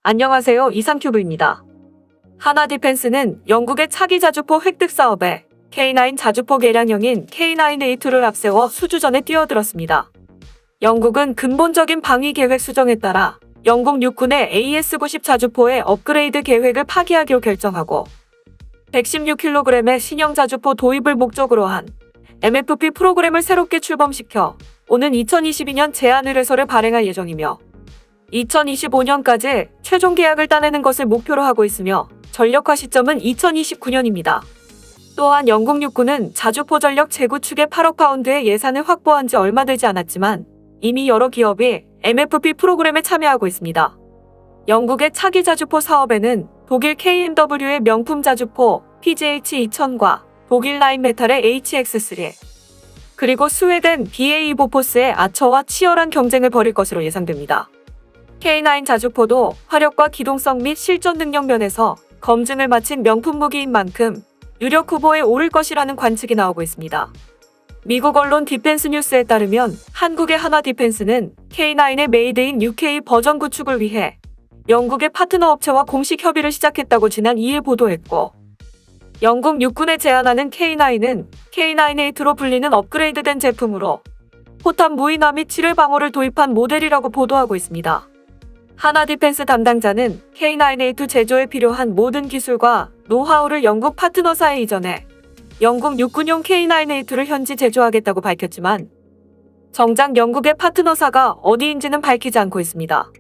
안녕하세요. 이상큐브입니다. 하나디펜스는 영국의 차기 자주포 획득 사업에 K9 자주포 개량형인 K9A2를 앞세워 수주전에 뛰어들었습니다. 영국은 근본적인 방위 계획 수정에 따라 영국 육군의 AS-90 자주포의 업그레이드 계획을 파기하기로 결정하고 116kg의 신형 자주포 도입을 목적으로 한 MFP 프로그램을 새롭게 출범시켜 오는 2022년 제안의뢰서를 발행할 예정이며 2025년까지 최종 계약을 따내는 것을 목표로 하고 있으며 전력화 시점은 2029년입니다. 또한 영국 육군은 자주포 전력 재구축에 8억 파운드의 예산을 확보한 지 얼마 되지 않았지만 이미 여러 기업이 MFP 프로그램에 참여하고 있습니다. 영국의 차기 자주포 사업에는 독일 KMW의 명품 자주포 PGH-2000과 독일 라인메탈의 HX3 그리고 스웨덴 BAE 보포스의 아처와 치열한 경쟁을 벌일 것으로 예상됩니다. K9 자주포도 화력과 기동성 및 실전 능력 면에서 검증을 마친 명품 무기인 만큼 유력 후보에 오를 것이라는 관측이 나오고 있습니다. 미국 언론 디펜스 뉴스에 따르면 한국의 하나디펜스는 K9의 메이드 인 UK 버전 구축을 위해 영국의 파트너 업체와 공식 협의를 시작했다고 지난 2일 보도했고, 영국 육군에 제안하는 K9은 K9A2로 불리는 업그레이드된 제품으로 포탄 무인화 및 지뢰 방어를 도입한 모델이라고 보도하고 있습니다. 하나디펜스 담당자는 K9A2 제조에 필요한 모든 기술과 노하우를 영국 파트너사에 이전해 영국 육군용 K9A2를 현지 제조하겠다고 밝혔지만 정작 영국의 파트너사가 어디인지는 밝히지 않고 있습니다.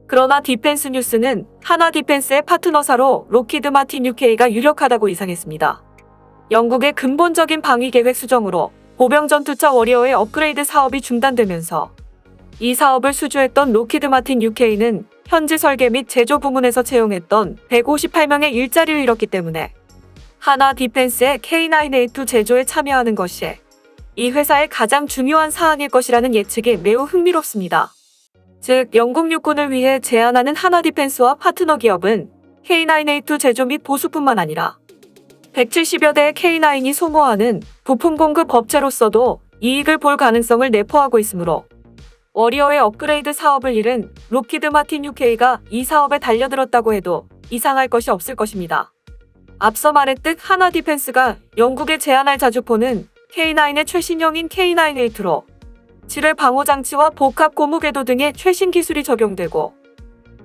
그러나 디펜스 뉴스는 하나디펜스의 파트너사로 로키드 마틴 UK가 유력하다고 이상했습니다. 영국의 근본적인 방위 계획 수정으로 보병 전투차 워리어의 업그레이드 사업이 중단되면서 이 사업을 수주했던 로키드 마틴 UK는 현지 설계 및 제조 부문에서 채용했던 158명의 일자리를 잃었기 때문에 하나 디펜스의 K9A2 제조에 참여하는 것이 이 회사의 가장 중요한 사안일 것이라는 예측이 매우 흥미롭습니다. 즉, 영국 육군을 위해 제안하는 하나 디펜스와 파트너 기업은 K9A2 제조 및 보수뿐만 아니라 170여 대의 K9이 소모하는 부품 공급 업체로서도 이익을 볼 가능성을 내포하고 있으므로 워리어의 업그레이드 사업을 잃은 로키드 마틴 UK가 이 사업에 달려들었다고 해도 이상할 것이 없을 것입니다. 앞서 말했듯 하나 디펜스가 영국에 제안할 자주포는 K9의 최신형인 K9A2로 지뢰 방호 장치와 복합 고무 궤도 등의 최신 기술이 적용되고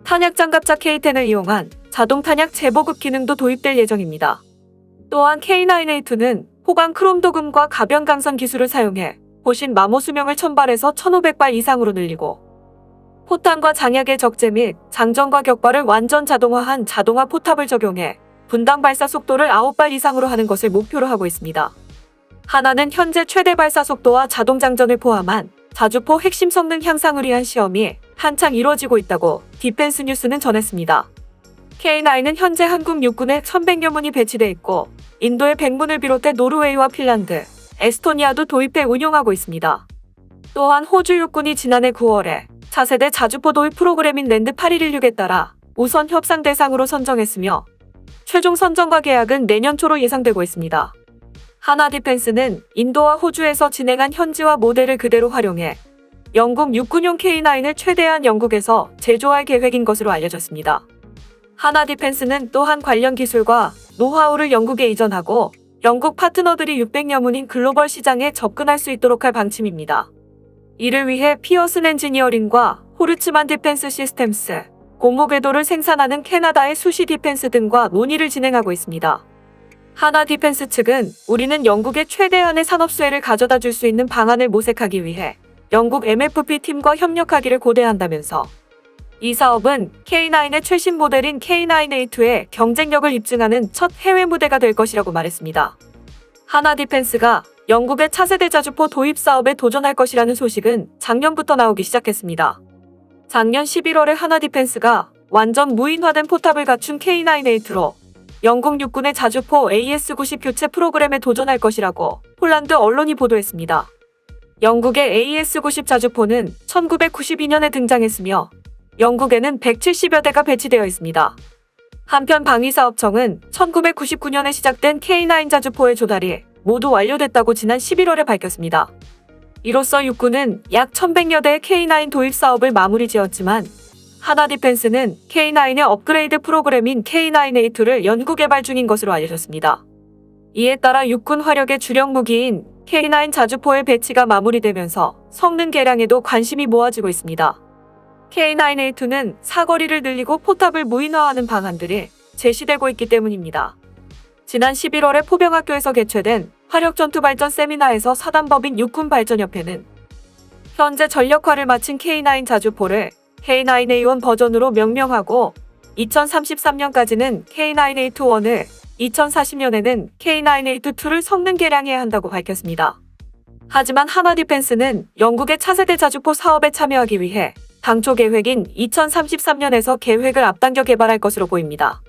탄약 장갑차 K10을 이용한 자동 탄약 재보급 기능도 도입될 예정입니다. 또한 K9A2는 호강 크롬 도금과 가변 강선 기술을 사용해 호신 마모 수명을 1000발에서 1500발 이상으로 늘리고 포탄과 장약의 적재 및 장전과 격발을 완전 자동화한 자동화 포탑을 적용해 분당 발사 속도를 9발 이상으로 하는 것을 목표로 하고 있습니다. 하나는 현재 최대 발사 속도와 자동 장전을 포함한 자주포 핵심 성능 향상을 위한 시험이 한창 이루어지고 있다고 디펜스 뉴스는 전했습니다. K9은 현재 한국 육군에 1100여 문이 배치돼 있고 인도의 100문을 비롯해 노르웨이와 핀란드, 에스토니아도 도입해 운용하고 있습니다. 또한 호주 육군이 지난해 9월에 차세대 자주포 도입 프로그램인 랜드 8116에 따라 우선 협상 대상으로 선정했으며 최종 선정과 계약은 내년 초로 예상되고 있습니다. 하나 디펜스는 인도와 호주에서 진행한 현지화 모델을 그대로 활용해 영국 육군용 K9을 최대한 영국에서 제조할 계획인 것으로 알려졌습니다. 하나 디펜스는 또한 관련 기술과 노하우를 영국에 이전하고 영국 파트너들이 600여 문인 글로벌 시장에 접근할 수 있도록 할 방침입니다. 이를 위해 피어슨 엔지니어링과 호르츠만 디펜스 시스템스, 고무 궤도를 생산하는 캐나다의 수시 디펜스 등과 논의를 진행하고 있습니다. 하나 디펜스 측은 우리는 영국의 최대한의 산업 수혜를 가져다 줄 수 있는 방안을 모색하기 위해 영국 MFP 팀과 협력하기를 고대한다면서 이 사업은 K9의 최신 모델인 K9A2의 경쟁력을 입증하는 첫 해외 무대가 될 것이라고 말했습니다. 하나 디펜스가 영국의 차세대 자주포 도입 사업에 도전할 것이라는 소식은 작년부터 나오기 시작했습니다. 작년 11월에 하나 디펜스가 완전 무인화된 포탑을 갖춘 K9A2로 영국 육군의 자주포 AS-90 교체 프로그램에 도전할 것이라고 폴란드 언론이 보도했습니다. 영국의 AS-90 자주포는 1992년에 등장했으며 영국에는 170여 대가 배치되어 있습니다. 한편 방위사업청은 1999년에 시작된 K9 자주포의 조달이 모두 완료됐다고 지난 11월에 밝혔습니다. 이로써 육군은 약 1100여 대의 K9 도입 사업을 마무리 지었지만 하나디펜스는 K9의 업그레이드 프로그램인 K9A2를 연구개발 중인 것으로 알려졌습니다. 이에 따라 육군 화력의 주력 무기인 K9 자주포의 배치가 마무리되면서 성능 개량에도 관심이 모아지고 있습니다. K9A2는 사거리를 늘리고 포탑을 무인화하는 방안들이 제시되고 있기 때문입니다. 지난 11월에 포병학교에서 개최된 화력전투발전 세미나에서 사단법인 육군발전협회는 현재 전력화를 마친 K9 자주포를 K9A1 버전으로 명명하고 2033년까지는 K9A21을, 2040년에는 K9A22를 성능 개량해야 한다고 밝혔습니다. 하지만 하나디펜스는 영국의 차세대 자주포 사업에 참여하기 위해 당초 계획인 2033년에서 계획을 앞당겨 개발할 것으로 보입니다.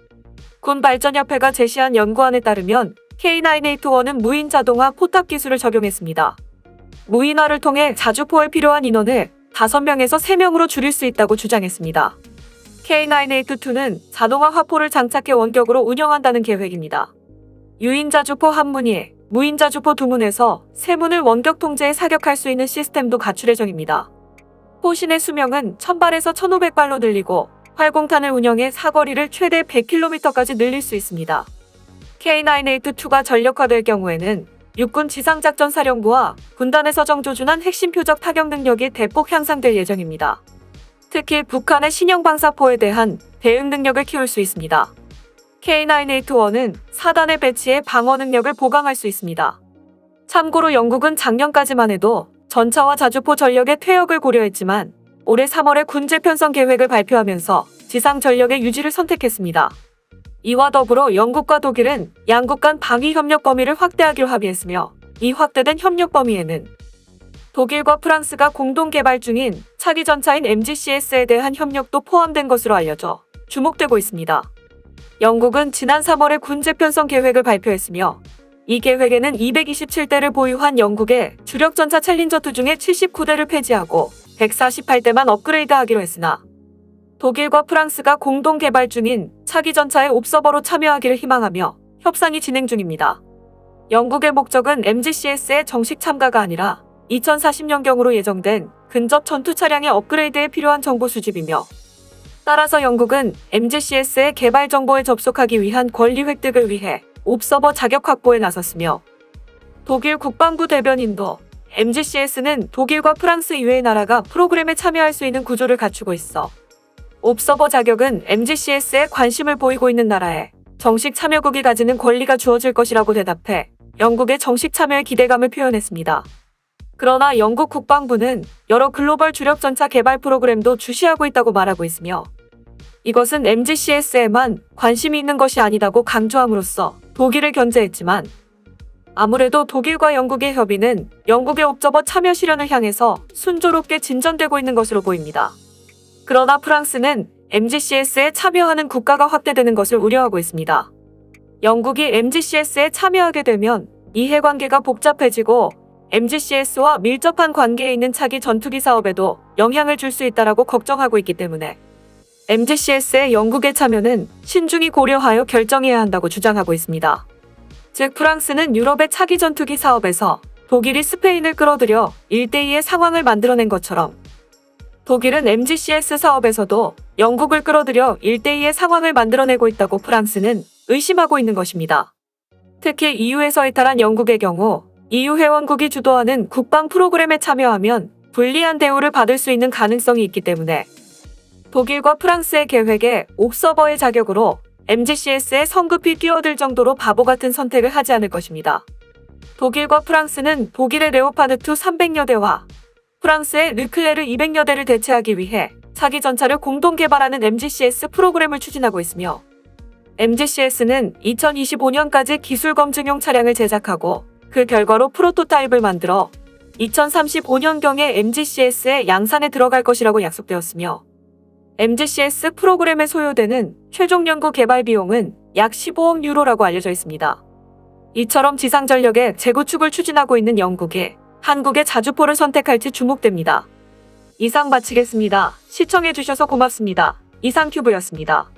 군발전협회가 제시한 연구안에 따르면 K9A21은 무인 자동화 포탑 기술을 적용했습니다. 무인화를 통해 자주포에 필요한 인원을 5명에서 3명으로 줄일 수 있다고 주장했습니다. K9A22는 자동화 화포를 장착해 원격으로 운영한다는 계획입니다. 유인자주포 한 무늬, 무인자주포 두 문에서 세 문을 원격 통제해 사격할 수 있는 시스템도 갖출 예정입니다. 포신의 수명은 1000발에서 1500발로 늘리고 활공탄을 운영해 사거리를 최대 100km까지 늘릴 수 있습니다. K9A22가 전력화될 경우에는 육군 지상작전사령부와 군단에서 정조준한 핵심 표적 타격 능력이 대폭 향상될 예정입니다. 특히 북한의 신형 방사포에 대한 대응 능력을 키울 수 있습니다. K9A21은 4단에 배치해 방어 능력을 보강할 수 있습니다. 참고로 영국은 작년까지만 해도 전차와 자주포 전력의 퇴역을 고려했지만 올해 3월에 군제 편성 계획을 발표하면서 지상 전력의 유지를 선택했습니다. 이와 더불어 영국과 독일은 양국 간 방위 협력 범위를 확대하기로 합의했으며 이 확대된 협력 범위에는 독일과 프랑스가 공동 개발 중인 차기 전차인 MGCS에 대한 협력도 포함된 것으로 알려져 주목되고 있습니다. 영국은 지난 3월에 군제 편성 계획을 발표했으며 이 계획에는 227대를 보유한 영국의 주력 전차 챌린저2 중에 79대를 폐지하고 148대만 업그레이드하기로 했으나 독일과 프랑스가 공동 개발 중인 차기 전차의 옵서버로 참여하기를 희망하며 협상이 진행 중입니다. 영국의 목적은 MGCS의 정식 참가가 아니라 2040년경으로 예정된 근접 전투 차량의 업그레이드에 필요한 정보 수집이며 따라서 영국은 MGCS의 개발 정보에 접속하기 위한 권리 획득을 위해 옵서버 자격 확보에 나섰으며 독일 국방부 대변인도 MGCS는 독일과 프랑스 이외의 나라가 프로그램에 참여할 수 있는 구조를 갖추고 있어 옵서버 자격은 MGCS에 관심을 보이고 있는 나라에 정식 참여국이 가지는 권리가 주어질 것이라고 대답해 영국의 정식 참여에 기대감을 표현했습니다. 그러나 영국 국방부는 여러 글로벌 주력 전차 개발 프로그램도 주시하고 있다고 말하고 있으며 이것은 MGCS에만 관심이 있는 것이 아니다고 강조함으로써 독일을 견제했지만 아무래도 독일과 영국의 협의는 영국의 옵서버 참여 실현을 향해서 순조롭게 진전되고 있는 것으로 보입니다. 그러나 프랑스는 MGCS에 참여하는 국가가 확대되는 것을 우려하고 있습니다. 영국이 MGCS에 참여하게 되면 이해관계가 복잡해지고 MGCS와 밀접한 관계에 있는 차기 전투기 사업에도 영향을 줄 수 있다고 걱정하고 있기 때문에 MGCS의 영국의 참여는 신중히 고려하여 결정해야 한다고 주장하고 있습니다. 즉 프랑스는 유럽의 차기 전투기 사업에서 독일이 스페인을 끌어들여 1대2의 상황을 만들어낸 것처럼 독일은 MGCS 사업에서도 영국을 끌어들여 1대2의 상황을 만들어내고 있다고 프랑스는 의심하고 있는 것입니다. 특히 EU에서 이탈한 영국의 경우 EU 회원국이 주도하는 국방 프로그램에 참여하면 불리한 대우를 받을 수 있는 가능성이 있기 때문에 독일과 프랑스의 계획에 옵서버의 자격으로 MGCS에 성급히 뛰어들 정도로 바보 같은 선택을 하지 않을 것입니다. 독일과 프랑스는 독일의 레오파드2 300여 대와 프랑스의 르클레르 200여 대를 대체하기 위해 차기 전차를 공동 개발하는 MGCS 프로그램을 추진하고 있으며 MGCS는 2025년까지 기술 검증용 차량을 제작하고 그 결과로 프로토타입을 만들어 2035년경에 MGCS의 양산에 들어갈 것이라고 약속되었으며 MGCS 프로그램에 소요되는 최종 연구 개발 비용은 약 15억 유로라고 알려져 있습니다. 이처럼 지상전력의 재구축을 추진하고 있는 영국이 한국의 자주포를 선택할지 주목됩니다. 이상 마치겠습니다. 시청해주셔서 고맙습니다. 이상큐브였습니다.